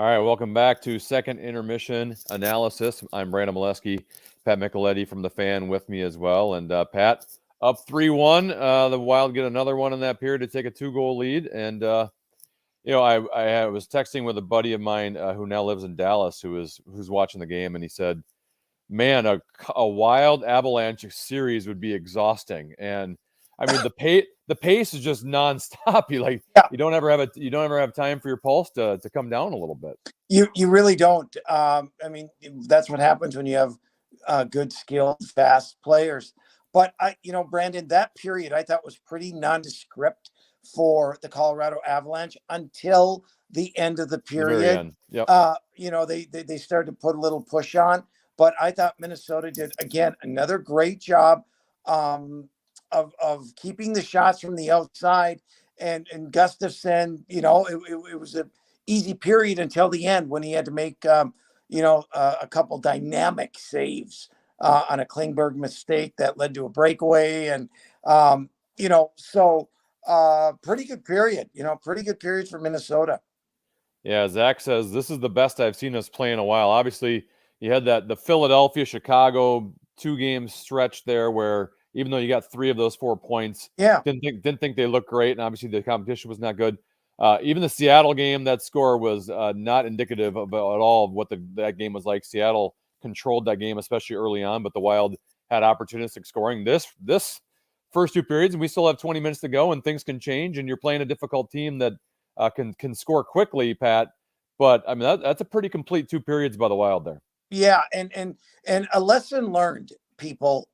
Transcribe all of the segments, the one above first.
All right, welcome back to Second Intermission Analysis. I'm Brandon Molesky, Pat Micheletti from The Fan with me as well. And Pat, up 3-1. The Wild get another one in that period to take a 2-goal lead. And, I was texting with a buddy of mine who now lives in Dallas who's watching the game, and he said, man, a Wild Avalanche series would be exhausting. And I mean, the pace is just nonstop. You don't ever have time for your pulse to come down a little bit. You really don't. I mean, that's what happens when you have good, skilled, fast players. But Brandon, that period I thought was pretty nondescript for the Colorado Avalanche until the end of the period. Yep. They started to put a little push on, but I thought Minnesota did again another great job of keeping the shots from the outside, and Gustafsson, it was an easy period until the end when he had to make a couple dynamic saves on a Klingberg mistake that led to a breakaway, and pretty good period. Pretty good period for Minnesota. Yeah, Zach says this is the best I've seen us play in a while. Obviously, you had the Philadelphia Chicago 2-game stretch there where, even though you got 3 of those 4 points, didn't think they looked great, and obviously the competition was not good. Even the Seattle game, that score was not indicative at all of what that game was like. Seattle controlled that game, especially early on, but the Wild had opportunistic scoring. This first 2 periods, and we still have 20 minutes to go, and things can change, and you're playing a difficult team that can score quickly, Pat. But I mean, that's a pretty complete 2 periods by the Wild there. Yeah, and a lesson learned, people.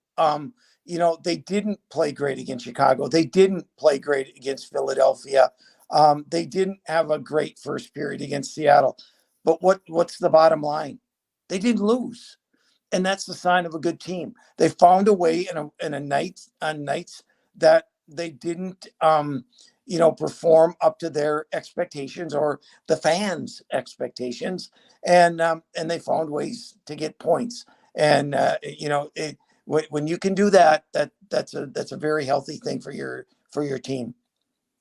They didn't play great against Chicago. They didn't play great against Philadelphia. They didn't have a great first period against Seattle. But what's the bottom line? They didn't lose. And that's the sign of a good team. They found a way on nights that they didn't perform up to their expectations or the fans' expectations. And they found ways to get points. And when you can do that's a very healthy thing for your team.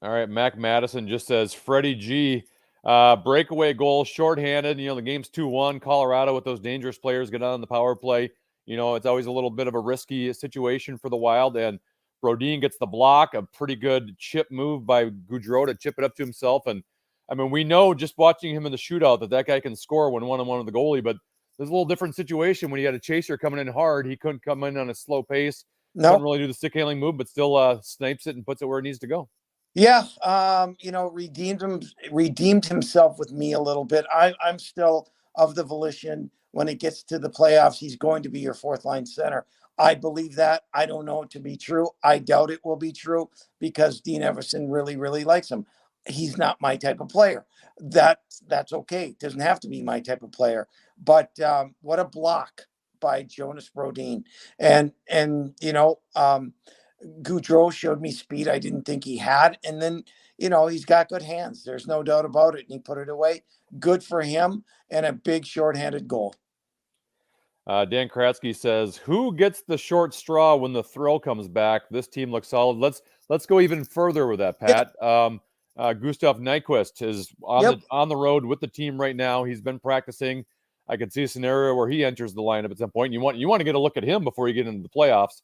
All right, Mac Madison just says Freddie G, breakaway goal, shorthanded. The game's 2-1. Colorado with those dangerous players get on the power play. It's always a little bit of a risky situation for the Wild, and Brodin gets the block, a pretty good chip move by Gaudreau to chip it up to himself. And I mean, we know just watching him in the shootout that guy can score when one-on-one with the goalie, but there's a little different situation when you had a chaser coming in hard. He couldn't come in on a slow pace. Couldn't really do the stick handling move, but still snipes it and puts it where it needs to go. Yeah, redeemed himself with me a little bit. I'm still of the volition when it gets to the playoffs, he's going to be your 4th-line center. I believe that. I don't know it to be true. I doubt it will be true because Dean Everson really, really likes him. He's not my type of player. That's okay. It doesn't have to be my type of player. But what a block by Jonas Brodin. And Gaudreau showed me speed I didn't think he had. And then, he's got good hands. There's no doubt about it. And he put it away. Good for him. And a big shorthanded goal. Dan Kratzky says, who gets the short straw when the thrill comes back? This team looks solid. Let's go even further with that, Pat. Gustav Nyquist is on the road with the team right now. He's been practicing. I can see a scenario where he enters the lineup at some point. You want to get a look at him before you get into the playoffs.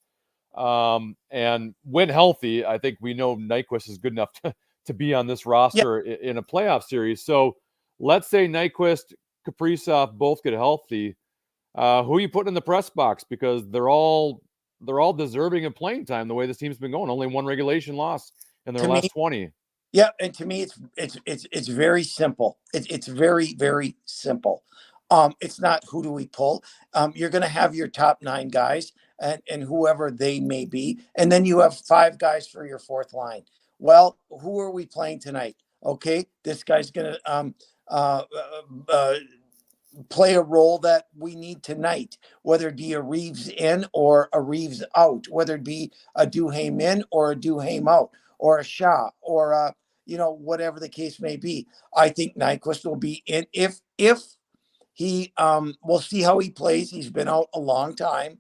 And when healthy, I think we know Nyquist is good enough to be on this roster in a playoff series. So let's say Nyquist, Kaprizov both get healthy. Who are you putting in the press box? Because they're all deserving of playing time the way this team's been going. Only 1 regulation loss in their last 20. Yeah, and to me, it's very simple. It's very, very simple. It's not who do we pull. You're going to have your top 9 guys and whoever they may be, and then you have 5 guys for your 4th line. Well, who are we playing tonight? Okay, this guy's going to play a role that we need tonight, whether it be a Reeves in or a Reeves out, whether it be a Duhaime in or a Duhaime out, or a Shaw, or whatever the case may be. I think Nyquist will be in if he we'll see how he plays. He's been out a long time.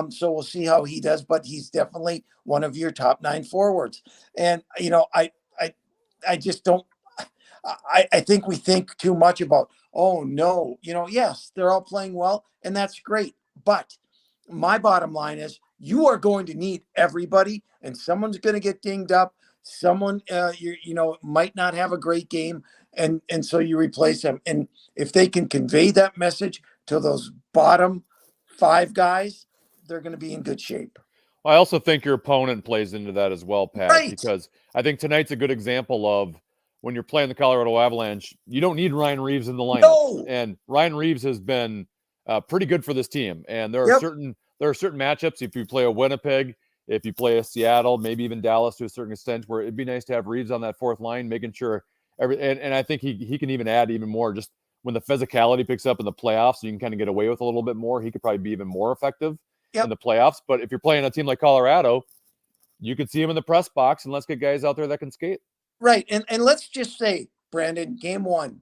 So we'll see how he does, but he's definitely one of your top 9 forwards. And I just don't. I think we think too much about, oh no, yes, they're all playing well, and that's great. But my bottom line is you are going to need everybody, and someone's going to get dinged up. Someone, might not have a great game, and so you replace them. And if they can convey that message to those bottom 5 guys, they're going to be in good shape. I also think your opponent plays into that as well, Pat, Right. because I think tonight's a good example of when you're playing the Colorado Avalanche, you don't need Ryan Reeves in the lineup. No. And Ryan Reeves has been pretty good for this team. And there are Yep. certain matchups, if you play a Winnipeg, if you play a Seattle, maybe even Dallas to a certain extent, where it'd be nice to have Reeves on that fourth line, making sure and I think he can even add even more just when the physicality picks up in the playoffs, you can kind of get away with a little bit more. He could probably be even more effective in the playoffs. But if you're playing a team like Colorado, you could see him in the press box, and let's get guys out there that can skate. Right. And let's just say, Brandon, game 1,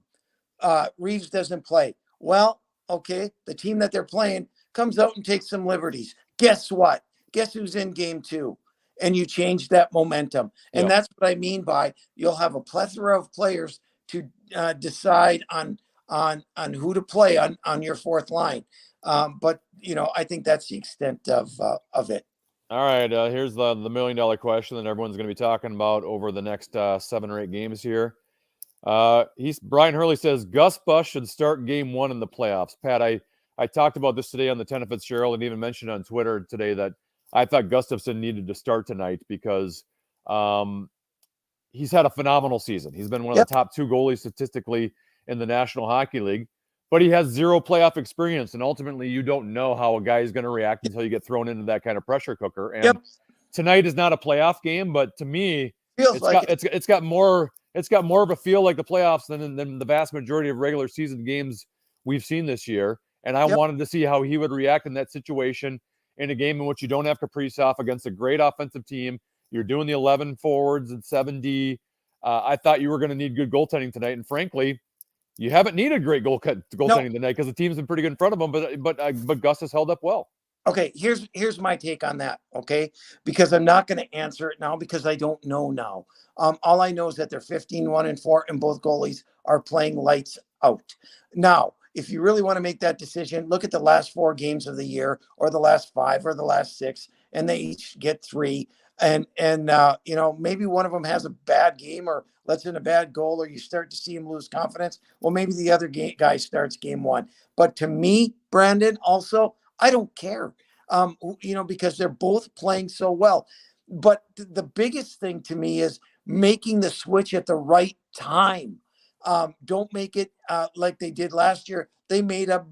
Reeves doesn't play. Well, okay, the team that they're playing comes out and takes some liberties. Guess what? Guess who's in game 2? And you change that momentum. And that's what I mean by you'll have a plethora of players to decide on who to play on your fourth line. But I think that's the extent of it. All right, here's the $1 million question that everyone's going to be talking about over the next 7 or 8 games here. Brian Hurley says Gus Busch should start game 1 in the playoffs. Pat, I talked about this today on the 10 of Fitzgerald and even mentioned on Twitter today that I thought Gustafson needed to start tonight because he's had a phenomenal season. He's been one of the top 2 goalies statistically in the National Hockey League, but he has 0 playoff experience. And ultimately you don't know how a guy is going to react until you get thrown into that kind of pressure cooker. And tonight is not a playoff game, but to me, it's got more of a feel like the playoffs than the vast majority of regular season games we've seen this year. And I wanted to see how he would react in that situation in a game in which you don't have Parise against a great offensive team. You're doing the 11 forwards and 7D. I thought you were going to need good goaltending tonight. And frankly, you haven't needed great goaltending tonight because the team's been pretty good in front of them, but Gus has held up well. Okay, here's my take on that, okay? Because I'm not going to answer it now because I don't know now. All I know is that they're 15-1-4, and both goalies are playing lights out. Now, if you really want to make that decision, look at the last 4 games of the year or the last 5 or the last 6, and they each get 3. And maybe one of them has a bad game or lets in a bad goal, or you start to see him lose confidence. Well, maybe the other guy starts game 1. But to me, Brandon, also, I don't care, because they're both playing so well. But the biggest thing to me is making the switch at the right time. Don't make it like they did last year. They made a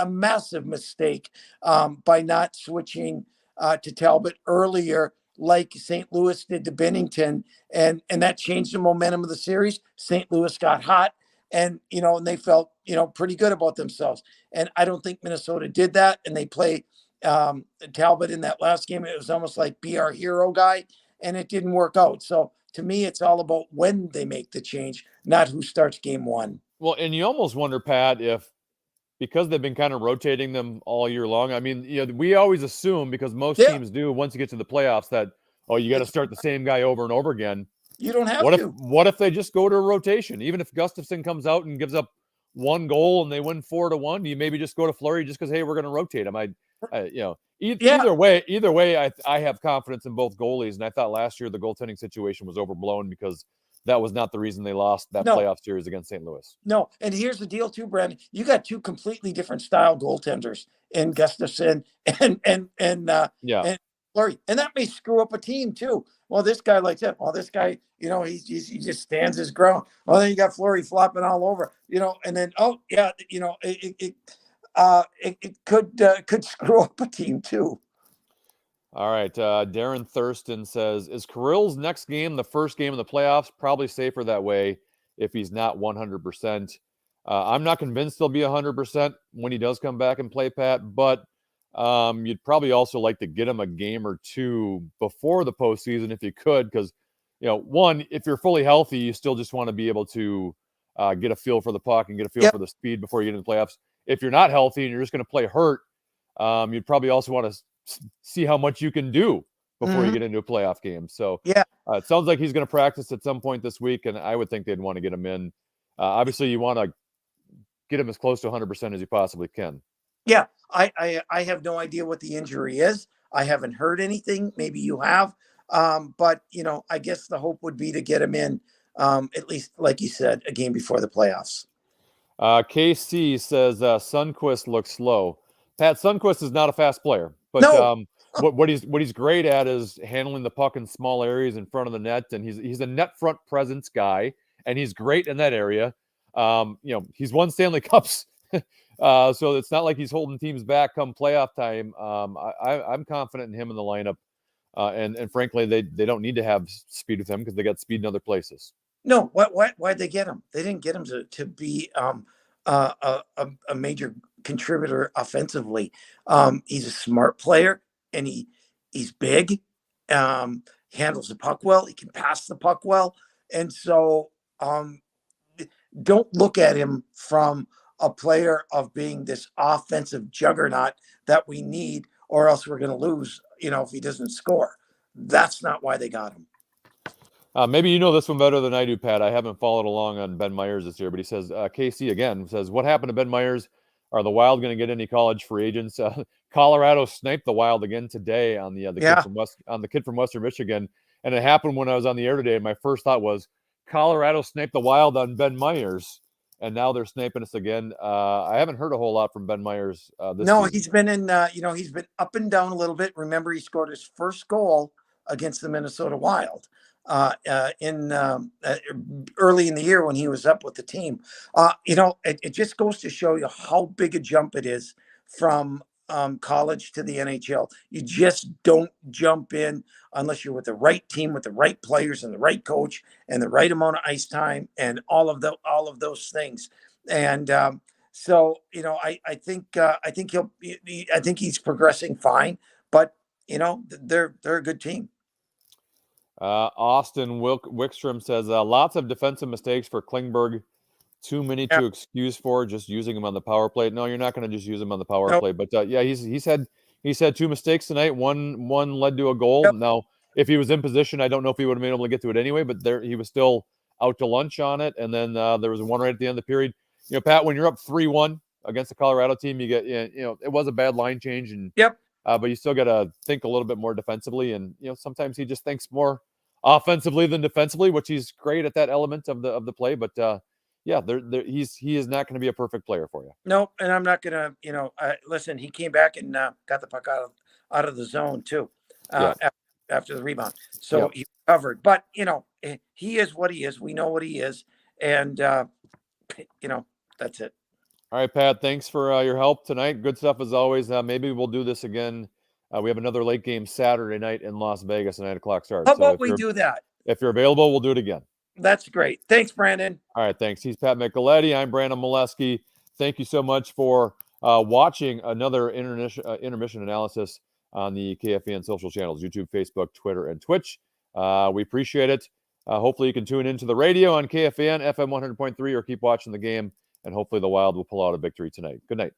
massive mistake by not switching to Talbot earlier, like St. Louis did to Binnington, and that changed the momentum of the series. St. Louis got hot, and they felt pretty good about themselves. And I don't think Minnesota did that. And they play Talbot in that last game. It was almost like be our hero guy, and it didn't work out. So to me, it's all about when they make the change, not who starts game 1. Well, and you almost wonder, Pat, if because they've been kind of rotating them all year long. I mean, we always assume, because most teams do, once you get to the playoffs, that you got to start the same guy over and over again. You don't have to. What if they just go to a rotation? Even if Gustafson comes out and gives up 1 goal and they win 4-1, you maybe just go to Fleury just because, hey, we're going to rotate him. Either way, I have confidence in both goalies, and I thought last year the goaltending situation was overblown because that was not the reason they lost that playoff series against St. Louis. No, and here's the deal too, Brandon. You got 2 completely different style goaltenders in Gustafson and Fleury, and that may screw up a team too. Well, this guy likes that. Well, this guy, he just stands his ground. Well, then you got Fleury flopping all over, and then it could screw up a team too. All right. Darren Thurston says, is Kirill's next game the first game of the playoffs? Probably safer that way if he's not 100%. I'm not convinced he'll be 100% when he does come back and play, Pat, but you'd probably also like to get him a game or 2 before the postseason if you could, because, one, if you're fully healthy, you still just want to be able to get a feel for the puck and get a feel for the speed before you get into the playoffs. If you're not healthy and you're just going to play hurt, you'd probably also want to see how much you can do before you get into a playoff game. So it sounds like he's going to practice at some point this week, and I would think they'd want to get him in. Obviously, you want to get him as close to 100% as you possibly can. Yeah, I have no idea what the injury is. I haven't heard anything. Maybe you have. But, I guess the hope would be to get him in, at least, like you said, a game before the playoffs. KC says Sundquist looks slow. Pat, Sundquist is not a fast player, but No. what he's great at is handling the puck in small areas in front of the net, and he's a net front presence guy, and he's great in that area. He's won Stanley Cups, so it's not like he's holding teams back come playoff time. I'm confident in him in the lineup, and frankly, they don't need to have speed with him because they got speed in other places. No, why'd they get him? They didn't get him to be a major contributor offensively. He's a smart player, and he's big. He handles the puck well. He can pass the puck well, and so don't look at him from a player of being this offensive juggernaut that we need, or else we're going to lose. If he doesn't score, that's not why they got him. Maybe you know this one better than I do, Pat. I haven't followed along on Ben Meyers this year, but he says, KC again says, what happened to Ben Meyers? Are the Wild going to get any college free agents? Colorado sniped the Wild again today on the kid from Western Michigan, and it happened when I was on the air today. And my first thought was, Colorado sniped the Wild on Ben Meyers, and now they're sniping us again. I haven't heard a whole lot from Ben Meyers this season. He's been in. He's been up and down a little bit. Remember, he scored his first goal against the Minnesota Wild in early in the year when he was up with the team. It just goes to show you how big a jump it is from college to the NHL. You just don't jump in unless you're with the right team, with the right players and the right coach and the right amount of ice time and all of those things. And so I think he's progressing fine, but they're a good team. Austin Wickstrom says lots of defensive mistakes for Klingberg. Too many to excuse for just using him on the power play. No, you're not going to just use him on the power play. But he's had two mistakes tonight. One led to a goal. Yep. Now, if he was in position, I don't know if he would have been able to get to it anyway. But he was still out to lunch on it. And then there was one right at the end of the period. Pat, when you're up 3-1 against the Colorado team, you get it was a bad line change, and but you still got to think a little bit more defensively. And sometimes he just thinks more offensively than defensively, which he's great at that element of the play. But he is not going to be a perfect player for you. No, and I'm not going to, listen, he came back and got the puck out of the zone too after the rebound. So he covered. But, he is what he is. We know what he is. And, that's it. All right, Pat, thanks for your help tonight. Good stuff as always. Maybe we'll do this again. We have another late game Saturday night in Las Vegas, 9 o'clock start. How about we do that? If you're available, we'll do it again. That's great. Thanks, Brandon. All right, thanks. He's Pat Micheletti. I'm Brandon Molesky. Thank you so much for watching another intermission analysis on the KFAN social channels, YouTube, Facebook, Twitter, and Twitch. We appreciate it. Hopefully you can tune into the radio on KFAN, FM 100.3, or keep watching the game, and hopefully the Wild will pull out a victory tonight. Good night.